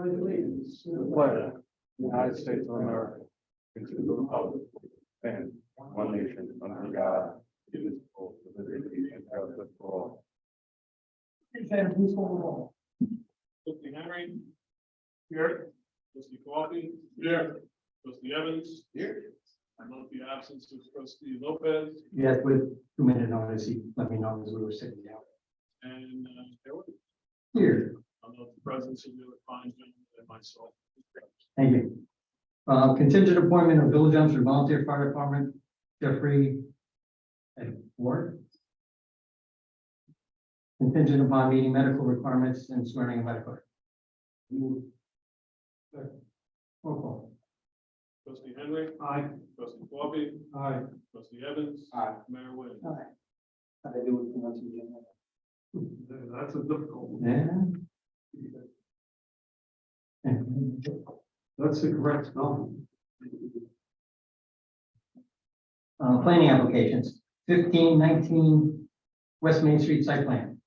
allegiance to the flag of the United States of America, and to the republic and one nation under God, indivisible, with liberty and justice for all. Shannon, please call the roll. Trustee Henry. Here. Trustee Coffee. Here. Trustee Evans. Here. I note the absence of trustee Lopez Yes, with 2 minute notice, he let me know as we were sitting down. and Harold. Here, I note the presence of the other fine gentleman and myself. thank you. Contingent appointment of Village Chelmsford Volunteer Fire Department, Jeffrey Ward. Contingent upon meeting medical requirements and swearing by the clerk. Roll call. Trustee Henry. Aye. Trustee Coffee. Aye. Trustee Evans. Aye. Mayor Williams. Aye. How they do with pronunciation? That's a difficult one. Yeah. That's the correct spelling. Planning applications, 1519 West Main Street site plan.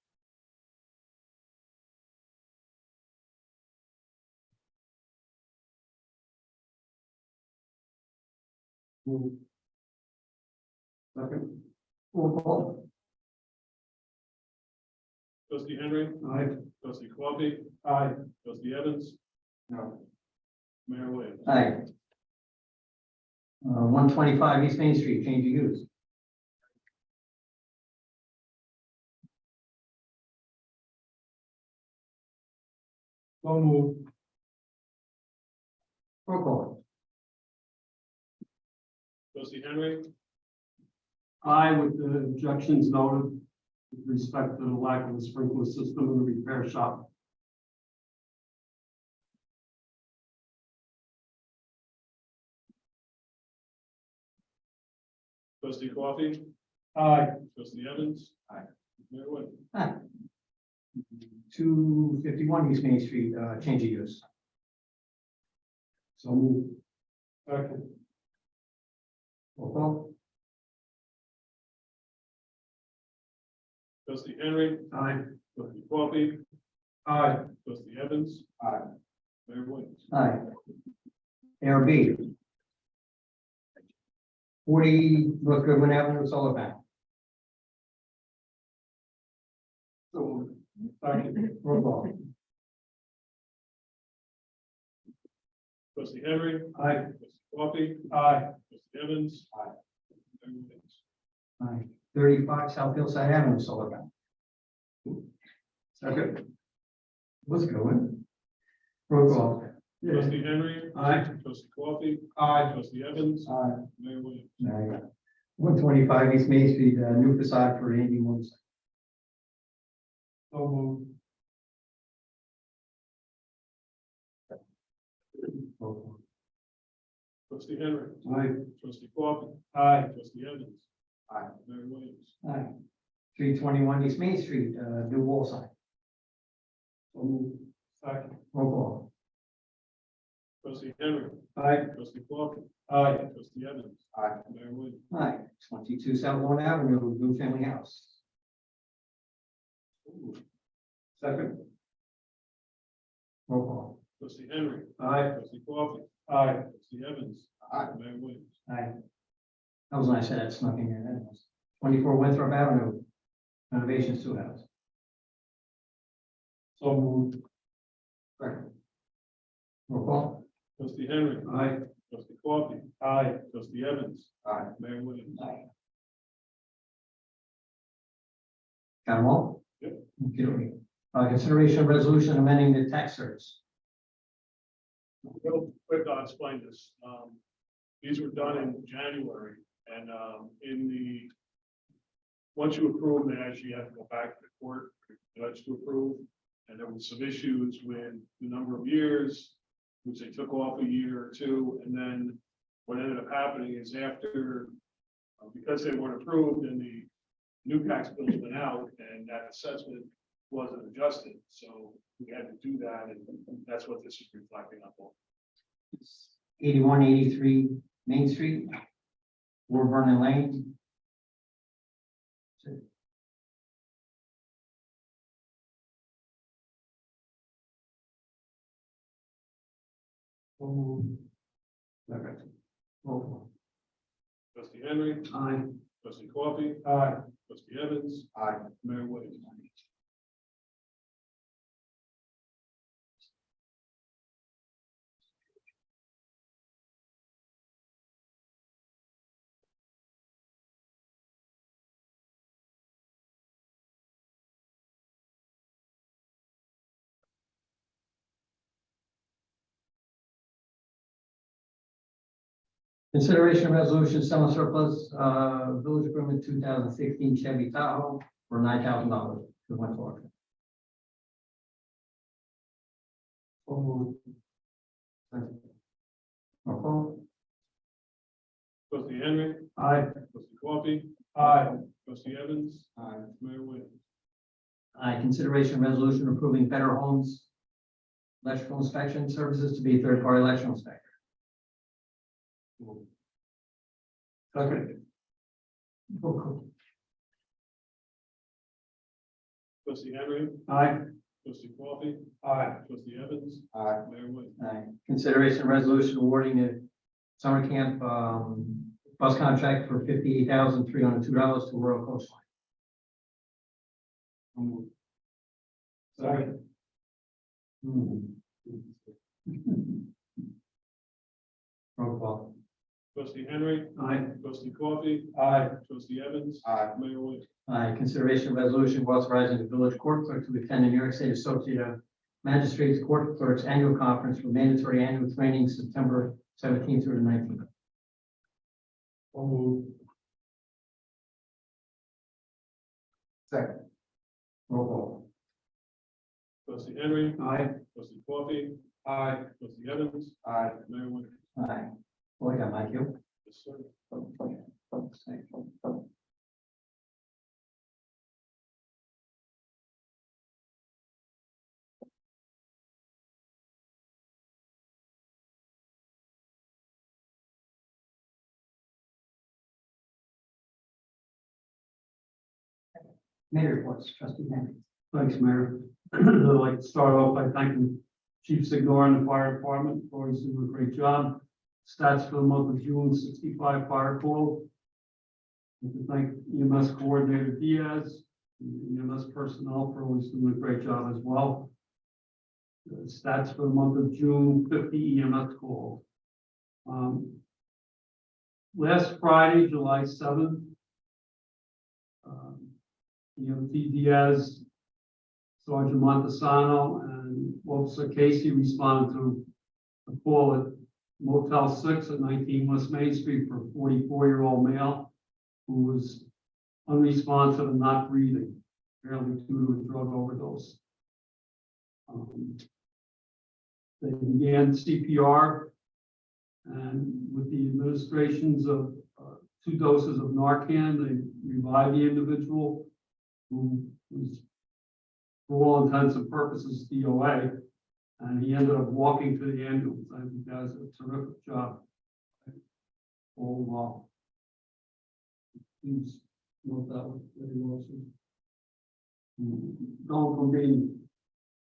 Second. Roll call. Trustee Henry. Aye. Trustee Coffee. Aye. Trustee Evans. No. Mayor Williams. Aye. 125 East Main Street, change of use. So moved. Roll call. Trustee Henry. Aye, with the objections noted with respect to the lack of a sprinkler system in the repair shop. Trustee Coffee. Aye. Trustee Evans. Aye. Mayor Williams. 251 East Main Street, change of use. So moved. Second. Roll call. Trustee Henry. Aye. Trustee Coffee. Aye. Trustee Evans. Aye. Mayor Williams. Aye. ARB. 40 North Goodwin Avenue, solar panel. So moved. Second. Roll call. Trustee Henry. Aye. Trustee Coffee. Aye. Trustee Evans. Aye. Mayor Williams. Aye. 35 South Hillside Avenue, solar panel. Second. What's going? Roll call. Trustee Henry. Aye. Trustee Coffee. Aye. Trustee Evans. Aye. Mayor Williams. 125 East Main Street, new facade for Andy Moons. So moved. Roll call. Trustee Henry. Aye. Trustee Coffee. Aye. Trustee Evans. Aye. Mayor Williams. Aye. 321 East Main Street, new wall sign. So moved. Second. Roll call. Trustee Henry. Aye. Trustee Coffee. Aye. Trustee Evans. Aye. Mayor Williams. Aye. 22 South Lawn Avenue, new family house. Second. Roll call. Trustee Henry. Aye. Trustee Coffee. Aye. Trustee Evans. Aye. Mayor Williams. Aye. That was nice, that snuck in there. That was 24 Winthrop Avenue, renovations to house. So moved. Second. Roll call. Trustee Henry. Aye. Trustee Coffee. Aye. Trustee Evans. Aye. Mayor Williams. Aye. Got them all? Yep. Okay. Consideration of resolution amending the tax service. Real quick, I'll explain this. These were done in January and once you approve them, they actually have to go back to the court for the judge to approve. And there were some issues with the number of years, which they took off a year or two. And then what ended up happening is after, because they weren't approved and the new tax bills went out and that assessment wasn't adjusted. So we had to do that, and that's what this is reflecting upon. 8183 Main Street, War Vernon Lane. So moved. Second. Roll call. Trustee Henry, Aye. trustee Coffee, Aye. trustee Evans, Aye. Mayor White. Consideration of resolution summer surplus, village agreement 2016 Chevy Tahoe for $9,000 to one auction. So moved. Second. Roll call. Trustee Henry, Aye. trustee Coffee, Aye. trustee Evans, Aye. Mayor White. Aye. Consideration of resolution approving Better Homes electrical inspection services to be a third-party electrical inspector. Second. Roll call. Trustee Henry, Aye. trustee Coffee, Aye. trustee Evans, Aye. Mayor White. Aye. Consideration of resolution awarding a summer camp, bus contract for $58,302 to Royal Coast Line. Second. Roll call. Trustee Henry, Aye. trustee Coffee, Aye. trustee Evans, Aye. Mayor White. Aye. Consideration of resolution authorizing the village court clerk to attend the New York State Associate of Magistrates Court Clerks Annual Conference for mandatory annual training September 17th through the 19th. Second. Roll call. Trustee Henry, Aye. trustee Coffee, Aye. trustee Evans, Aye. Mayor White. Aye. Well, I got my cue. Yes, sir. Mayor reports, trustee Henry. Thanks, Mayor. I'd like to start off by thanking Chief Signor and the fire department for always doing a great job. Stats for the month of June, 65 fire call. I'd like to thank EMS Coordinator Diaz, and EMS personnel for always doing a great job as well. The stats for the month of June, 50 EMS calls. Last Friday, July 7th, EMT Diaz, Sergeant Montesano, and Officer Casey responded to a call at Motel 6 at 19 West Main Street for a 44-year-old male who was unresponsive and not breathing, apparently due to a drug overdose. They began CPR, and with the administrations of 2 doses of Narcan, they revived the individual who was, for all intents and purposes, DOA, and he ended up walking to the ambulance. I think that was a terrific job. All involved. Please note that with Eddie Wilson. Going from being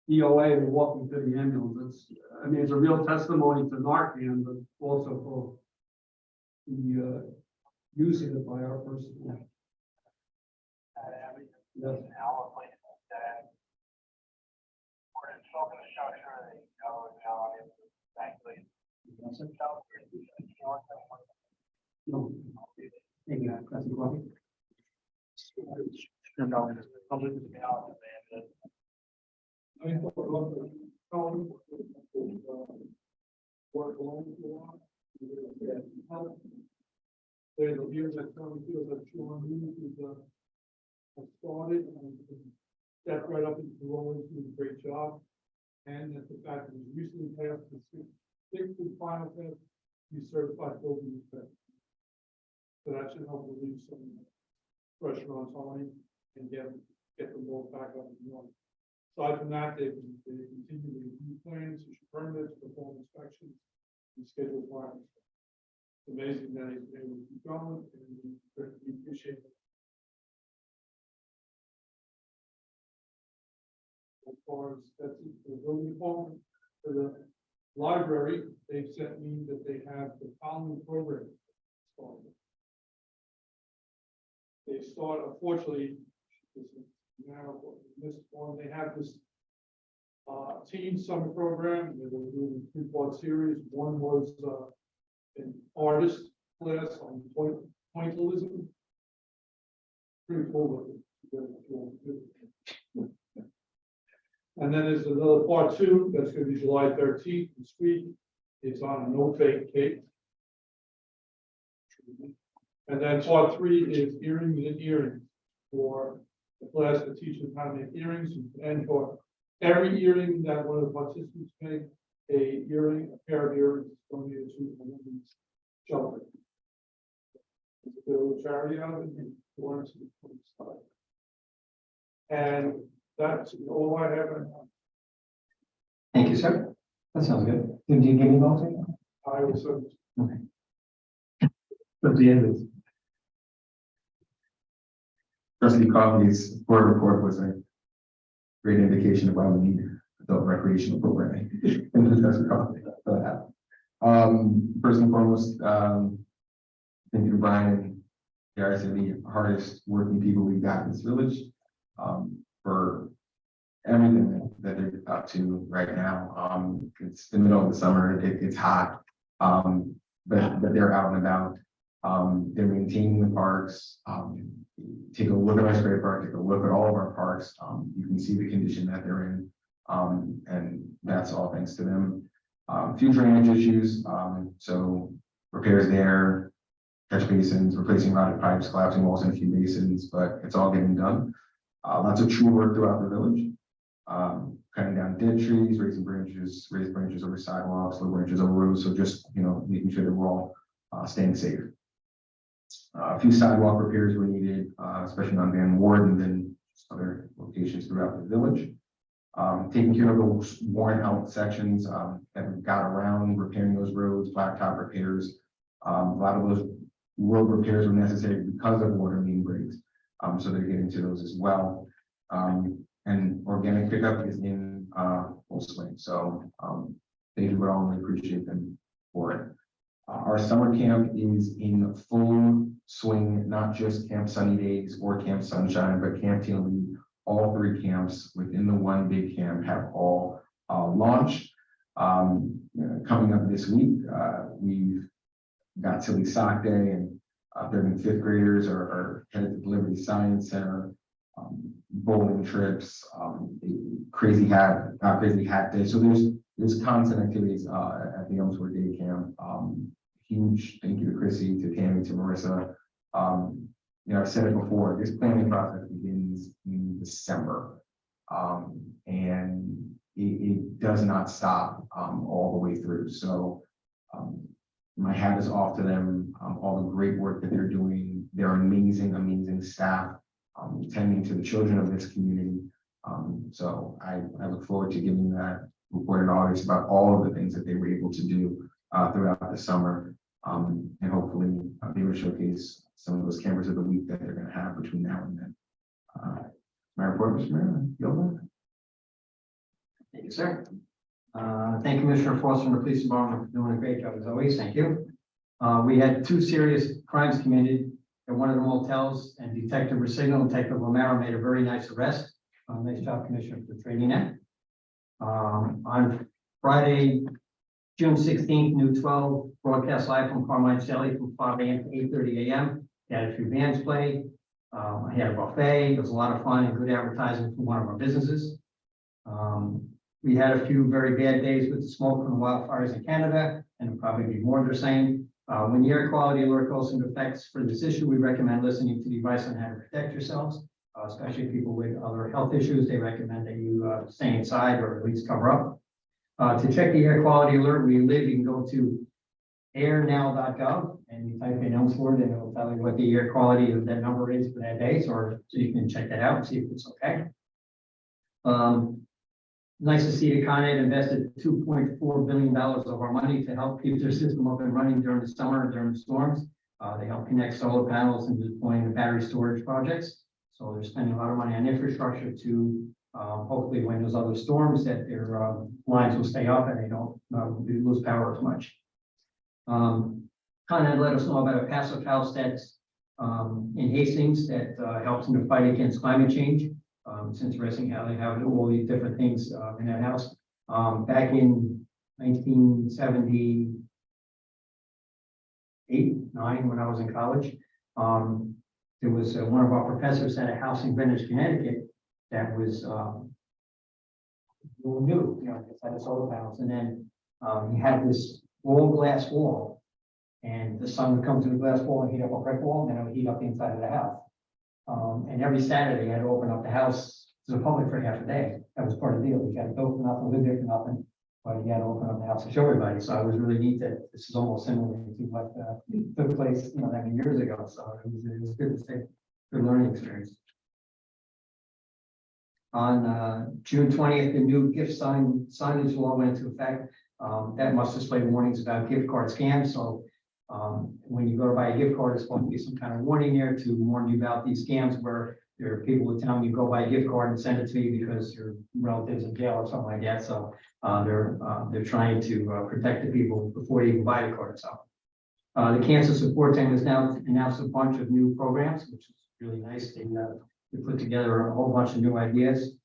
DOA to walking to the ambulance, I mean, it's a real testimony to Narcan, but also for the using it by our personnel. Yes. No. Thank you, Trustee Coffee. There's a year that Tony feels that Sean Hughes is has started and stepped right up into the role and doing a great job. And that the fact that he recently passed the sixth and final test, he's certified building inspector. So that should help relieve some pressure on Tony and get them both back up and running. Aside from that, they continue to review plans, issue permits, perform inspections, and schedule requirements. It's amazing that he's been able to keep going, and we appreciate it. As far as that's it for the building department, for the library, they've sent me that they have the following program started. They start, unfortunately, this is now missed one, they have this teen summer program, they were doing a 3-part series. One was an artist class on pointillism. Pretty cool. And then there's another part 2, that's gonna be July 13th this week. It's on a no fake cake. And then part 3 is earrings and earrings for the class that teaches how to make earrings, and for every earring that one of the participants make, a pair of earrings is donated to a women's shelter. It's a little charity out of it, and warrants to be started. And that's all I have. Thank you, sir. That sounds good. Did you give me those? I also. At the end of it. Trustee Coffey's board report was a great indication of why we need adult recreational programming. Trustee Coffey for that. First and foremost, thank you to Brian and Garrett, the hardest working people we've got in this village, for everything that they're up to right now. It's the middle of the summer, it's hot, but they're out and about. They're maintaining the parks. Take a look at our spray park, take a look at all of our parks. You can see the condition that they're in. And that's all thanks to them. Few drainage issues, so repairs there, catch basins, replacing rotted pipes, collapsing walls in a few basins, but it's all getting done. Lots of tree work throughout the village. Cutting down dead trees, raised branches over sidewalks, low branches over roads. So just, making sure that we're all staying safe. A few sidewalk repairs were needed, especially on Van Ward and then other locations throughout the village. Taking care of those worn out sections that we got around, repairing those roads, blacktop repairs. A lot of those road repairs were necessary because of water main breaks. So they're getting to those as well. And organic pickup is in full swing. So thank you, but I only appreciate them for it. Our summer camp is in full swing, not just Camp Sunny Days or Camp Sunshine, but Camp Teen League. All 3 camps within the one big camp have all launched. Coming up this week, we've got Silly Sock Day, and 3rd and 5th graders are headed to the Liberty Science Center. Bowling trips, crazy hat day. So there's constant activities at the Elmsford Day Camp. Huge thank you to Chrissy, to Tammy, to Marissa. I've said it before, this planning process begins in December. And it does not stop all the way through. So my hat is off to them, all the great work that they're doing. They're amazing staff, tending to the children of this community. So I look forward to giving that report in August about all of the things that they were able to do throughout the summer. And hopefully be able to showcase some of those campers of the week that they're going to have between now and then. My report, Mr. Mayor. Thank you, sir. Thank you, Commissioner Foster and the Police Department for doing a great job as always. Thank you. We had 2 serious crimes committed at one of the motels, and Detective Resignal, Detective Romero made a very nice arrest. Nice job, Commissioner, for training that. On Friday, June 16th, New 12 broadcast live from Carmine Deli from 5 a.m. to 8:30 a.m. He had a few bands play. He had a buffet. It was a lot of fun and good advertising from one of our businesses. We had a few very bad days with the smoke from the wildfires in Canada, and there'll probably be more they're saying. When the air quality alert goes into effect for this issue, we recommend listening to the advice on how to protect yourselves, especially people with other health issues. They recommend that you stay inside or at least cover up. To check the air quality alert where you live, you can go to airnow.gov and you type in Elmsford and it will tell you what the air quality of that number is for that day, so you can check that out and see if it's okay. Nice to see the Con Ed invested $2.4 billion of our money to help keep their system up and running during the summer and during the storms. They help connect solar panels and deploying the battery storage projects. So they're spending a lot of money on infrastructure to Hopefully when there's other storms that their, lines will stay up and they don't, lose power as much. Con Ed let us know about a passive house that's, in Hastings that, helps in the fight against climate change. It's interesting how they have all these different things, in that house. Back in 1978, 9, when I was in college, there was one of our professors had a house in Greenwich, Connecticut that was new, it had a solar panels, and then he had this all glass wall, and the sun would come through the glass wall and heat up a brick wall, and then it would heat up the inside of the house. And every Saturday, he had to open up the house to the public for half a day. That was part of the deal. He had to open up and live there for nothing, but he had to open up the house to show everybody. So it was really neat that this is almost similar to what took place, that many years ago. So it was good to see, good learning experience. On June 20th, the new gift signage law went into effect. That must display warnings about gift card scams. So when you go to buy a gift card, there's supposed to be some kind of warning there to warn you about these scams where there are people who tell you go buy a gift card and send it to you because your relative's in jail or something like that. So they're trying to protect the people before you even buy the card. So the cancer support team has now announced a bunch of new programs, which is really nice. They put together a whole bunch of new ideas.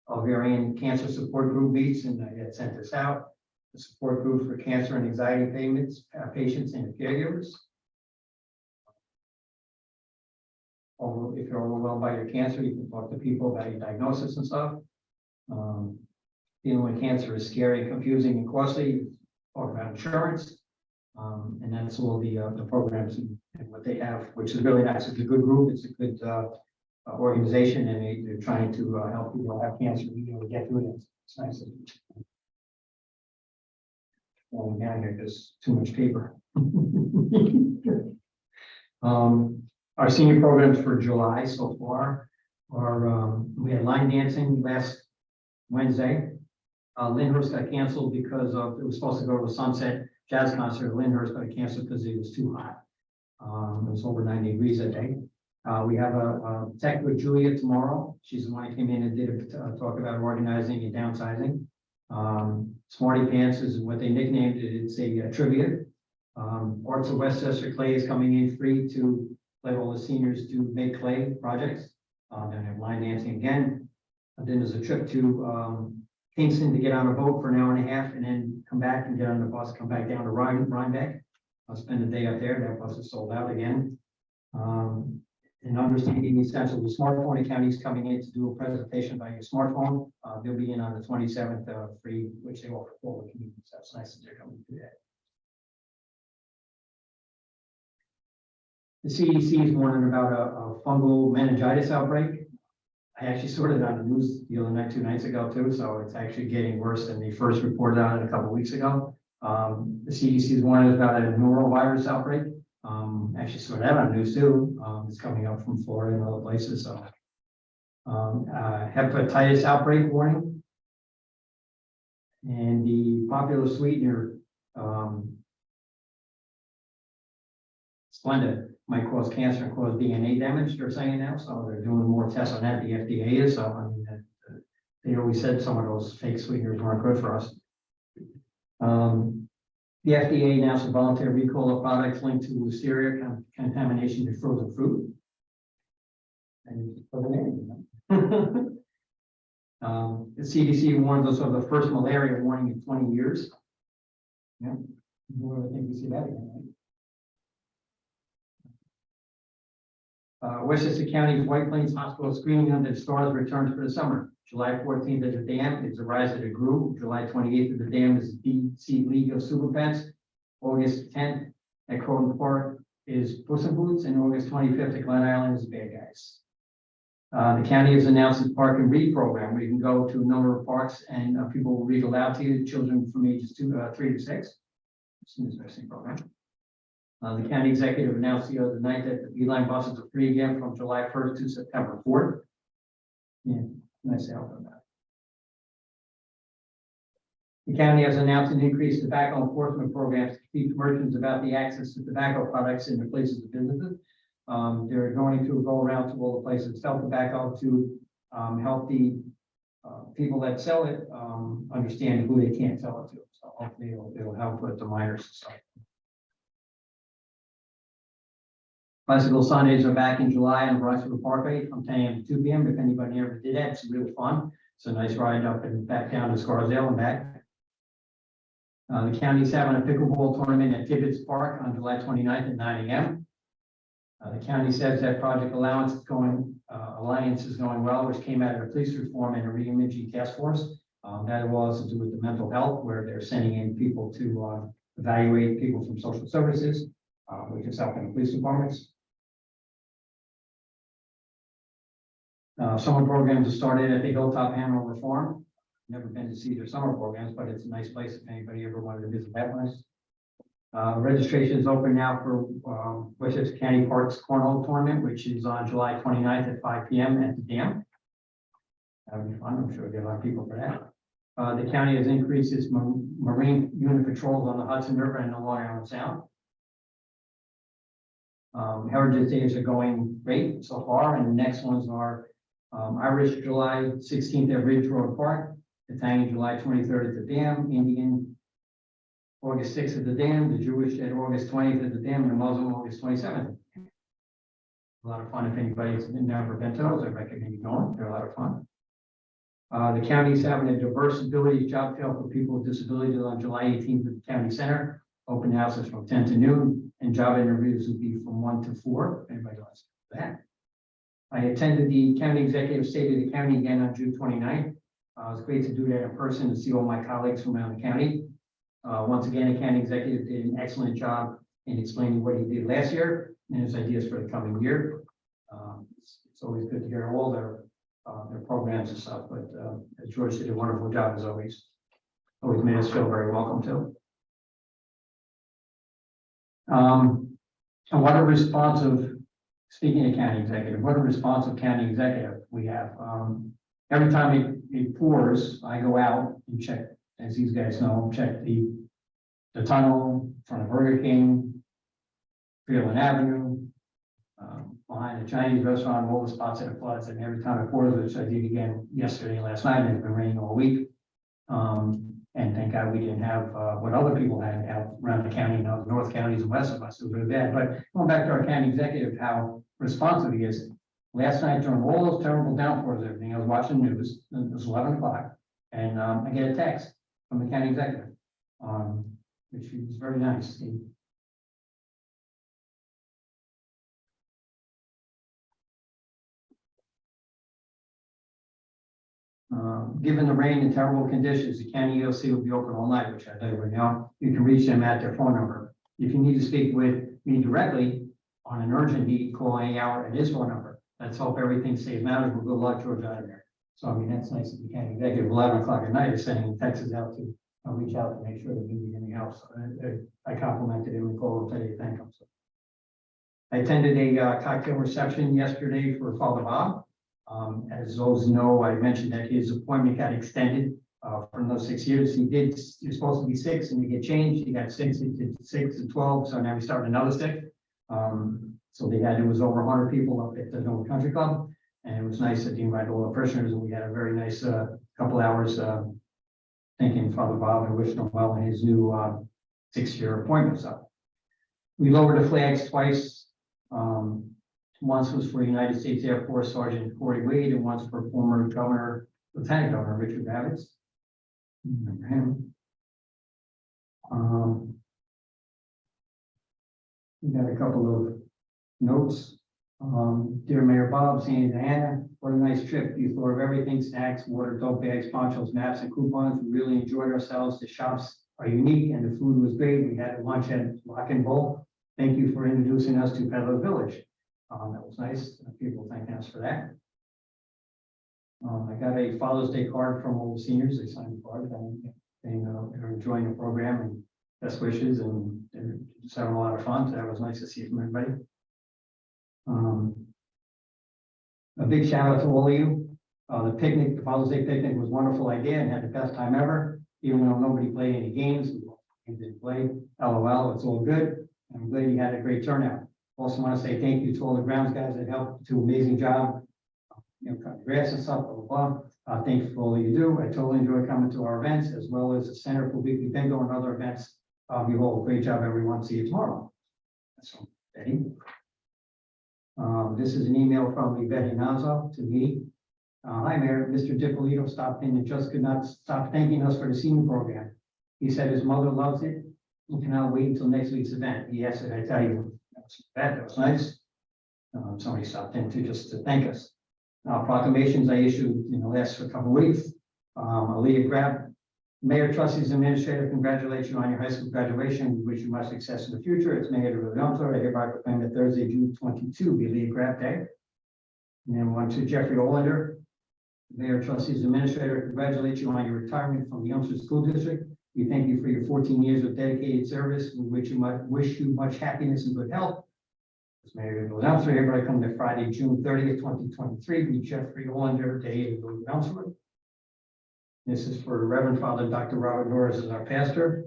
Ovarian cancer support group meets, and I had sent this out. The support group for cancer and anxiety patients and caregivers. If you're overwhelmed by your cancer, you can talk to people about your diagnosis and stuff. Dealing with cancer is scary, confusing, and costly. Talk about insurance. And that's all the programs and what they have, which is really nice. It's a good group. It's a good organization, and they're trying to help people who have cancer be able to get through it. It's nice. Falling down here, just too much paper. Our senior programs for July so far are we had line dancing last Wednesday. Lyndhurst got canceled because it was supposed to go to a Sunset Jazz concert. Lyndhurst got canceled because it was too hot. It was over 90 degrees that day. We have a tech with Julia tomorrow. She's the one who came in and did a talk about organizing and downsizing. Smarty Pants is what they nicknamed it. It's a trivia. Arts of Westchester Clay is coming in free to let all the seniors to make clay projects. Then have line dancing again. And then there's a trip to Kingston to get on a boat for an hour and a half and then come back and get on the bus, come back down to Rhinebeck. I'll spend the day up there. That bus is sold out again. And understanding the essential, the smartphone account is coming in to do a presentation by your smartphone. They'll be in on the 27th free, which they offer for the community. So it's nice that they're coming to that. The CDC is warning about a fungal meningitis outbreak. I actually saw it on the news the other night, 2 nights ago too. So it's actually getting worse than they first reported on it a couple of weeks ago. The CDC is warning about a norovirus outbreak. Actually saw that on the news too. It's coming up from Florida and other places. So hepatitis outbreak warning. And the popular sweetener, Splenda, might cause cancer and cause DNA damage, they're saying now. So they're doing more tests on that. The FDA is. So I mean, they always said some of those fake sweeteners weren't good for us. The FDA announced a voluntary recall of products linked to listeria contamination in frozen fruit. And for the name, the CDC warns us of the first malaria warning in 20 years. Yeah, I think we see that again, right? Westchester County's White Plains Hospital screening under the stars returns for the summer. July 14th at the dam is the Rise of the Groove. July 28th at the dam is DC League of Super Pets. August 10th at Croton Park is Puss in Boots, and August 25th at Glen Island is Bad Guys. The county has announced its Park and Read program where you can go to a number of parks and people will read aloud to you, children from ages 3 to 6. It's an interesting program. The county executive announced the other night that the Beeline buses are free again from July 1st to September 4th. Yeah, nice help on that. The county has announced an increased tobacco enforcement programs to teach merchants about the access to tobacco products in their places of businesses. They're going to go around to all the places that sell tobacco to help the people that sell it, understand who they can't sell it to. So hopefully it'll help with the minor society. Bicycle Sundays are back in July on Bicycle Parkway from 10 a.m. to 2 p.m. If anybody ever did that, it's real fun. It's a nice ride up and back down to Scarsdale and back. The county's having a pickleball tournament at Tibbetts Park on July 29th at 9 a.m. The county says that Project Alliance is going well, which came out of the police reform and a reimaging task force. That was to do with the mental health, where they're sending in people to evaluate people from social services, which is helping the police departments. Summer programs have started at the Hilltop Hanover Farm. Never been to see their summer programs, but it's a nice place if anybody ever wanted to visit that place. Registration is open now for Westchester County Parks Cornhole Tournament, which is on July 29th at 5 p.m. at the dam. That'll be fun. I'm sure we'll get a lot of people for that. The county has increased its marine unit patrols on the Hudson River and the Long Island Sound. Heritage Days are going great so far, and the next ones are Irish July 16th at Ridge Road Park, Italian July 23rd at the dam, Indian August 6th at the dam, the Jewish at August 20th at the dam, and the Muslim August 27th. A lot of fun if anybody's never been to those. I recommend you going. They're a lot of fun. The county's having a diverse abilities job fair for people with disabilities on July 18th at the county center. Open houses from 10 to noon, and job interviews will be from 1 to 4. If anybody wants to do that. I attended the county executive state of the county again on June 29th. It was great to do that in person and see all my colleagues from around the county. Once again, the county executive did an excellent job in explaining what he did last year and his ideas for the coming year. It's always good to hear all their programs and stuff, but as George did a wonderful job as always. Always made us feel very welcome too. And what a responsive, speaking of county executive, what a responsive county executive we have. Every time it pours, I go out and check, as these guys know, check the tunnel in front of Burger King, Freeland Avenue, behind the Chinese restaurant, all the spots that it floods, and every time it pours, which I did again yesterday and last night, and it's been raining all week. And thank God we didn't have what other people had out around the county, the north counties and west of us, it was really bad. But going back to our county executive, how responsive he is. Last night during all those terrible downpours and everything, I was watching the news, it was 11 o'clock, and I get a text from the county executive, which was very nice. Given the rain and terrible conditions, the county EOC will be open all night, which I tell you right now. You can reach them at their phone number. If you need to speak with me directly on an urgent need, call any hour at his phone number. Let's hope everything stays managed. We'll go luck George out of there. So I mean, that's nice that the county executive 11 o'clock at night is sending texts out to reach out to make sure that we need anything else. I complimented him and called him today to thank him. So I attended a cocktail reception yesterday for Father Bob. As those know, I mentioned that his appointment got extended for another 6 years. He was supposed to be 6 and he get changed. He got 6, he did 6 to 12. So now we started another 6. So it was over 100 people up at the Noble Country Club. And it was nice that he invited all the parishioners, and we had a very nice couple hours thanking Father Bob and wishing him well in his new 6-year appointment. So we lowered the flags twice. Once was for United States Air Force Sergeant Corey Wade, and once for former Lieutenant Governor Richard Babbitts. Remember him. We got a couple of notes. Dear Mayor Bob, Sandy, Diana, what a nice trip. You thought of everything: snacks, water, tote bags, ponchos, maps, and coupons. We really enjoyed ourselves. The shops are unique and the food was great. We had lunch at Rock and Bowl. Thank you for introducing us to Peddler Village. That was nice. People thanking us for that. I got a Father's Day card from all the seniors. They signed the card. They're enjoying the program and best wishes, and they're just having a lot of fun. So that was nice to see from everybody. A big shout out to all of you. The picnic, the Father's Day picnic was a wonderful idea and had the best time ever. Even though nobody played any games, we didn't play. LOL, it's all good. I'm glad you had a great turnout. Also want to say thank you to all the grounds guys that helped. Do an amazing job cut grass and stuff, blah, blah, blah. Thank you for all you do. I totally enjoy coming to our events as well as the Center for Weekly Bingo and other events. You all, great job, everyone. See you tomorrow. So, Betty. This is an email from Betty Nazo to me. Hi, Mayor. Mr. DiPolito stopped in and just could not stop thanking us for the senior program. He said his mother loves it and cannot wait until next week's event. Yes, and I tell you, that was nice. Somebody stopped in just to thank us. Proclamations I issued in the last couple of weeks. Aaliyah Grab, Mayor, trustees, administrator, congratulate you on your high school graduation. We wish you much success in the future. It's Mayor de Leonto. I hereby proclaim that Thursday, June 22, be Aaliyah Grab Day. And then one to Jeffrey Olander. Mayor, trustees, administrator, congratulate you on your retirement from the Youngster School District. We thank you for your 14 years of dedicated service. We wish you much happiness and good health. As Mayor of Announcer, hereby come to Friday, June 30th, 2023, be Jeffrey Olander, Day of Announcement. This is for Reverend Father Dr. Robert Norris as our pastor.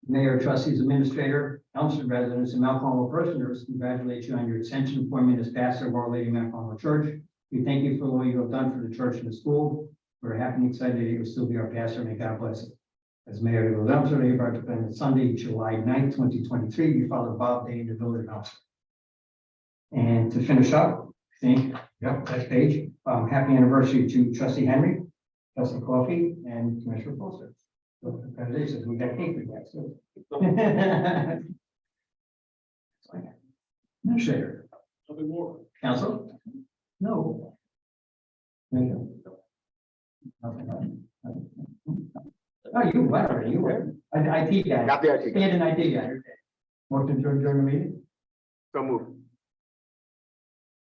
Mayor, trustees, administrator, council residents, and Mount Carmel parishioners, congratulate you on your ascension appointment as pastor of Our Lady Mount Carmel Church. We thank you for all you have done for the church and the school. We're happy and excited that you will still be our pastor. May God bless you. As Mayor of Announcer, hereby proclaim Sunday, July 9th, 2023, be Father Bob Day in the village council. And to finish up, I think, yep, next page. Happy anniversary to Trustee Henry, Trustee Coffee, and Commissioner Foster. So congratulations, we got cake for you guys too. Administrator, Nothing more. council? No. Commissioner? Nothing. Oh, you, whatever, you were, IT guy. Got the IT. He had an IT guy. Motion to adjourn the meeting? So move.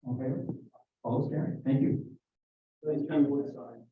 Okay. All carried. Thank you. Thanks, Ken Woodside.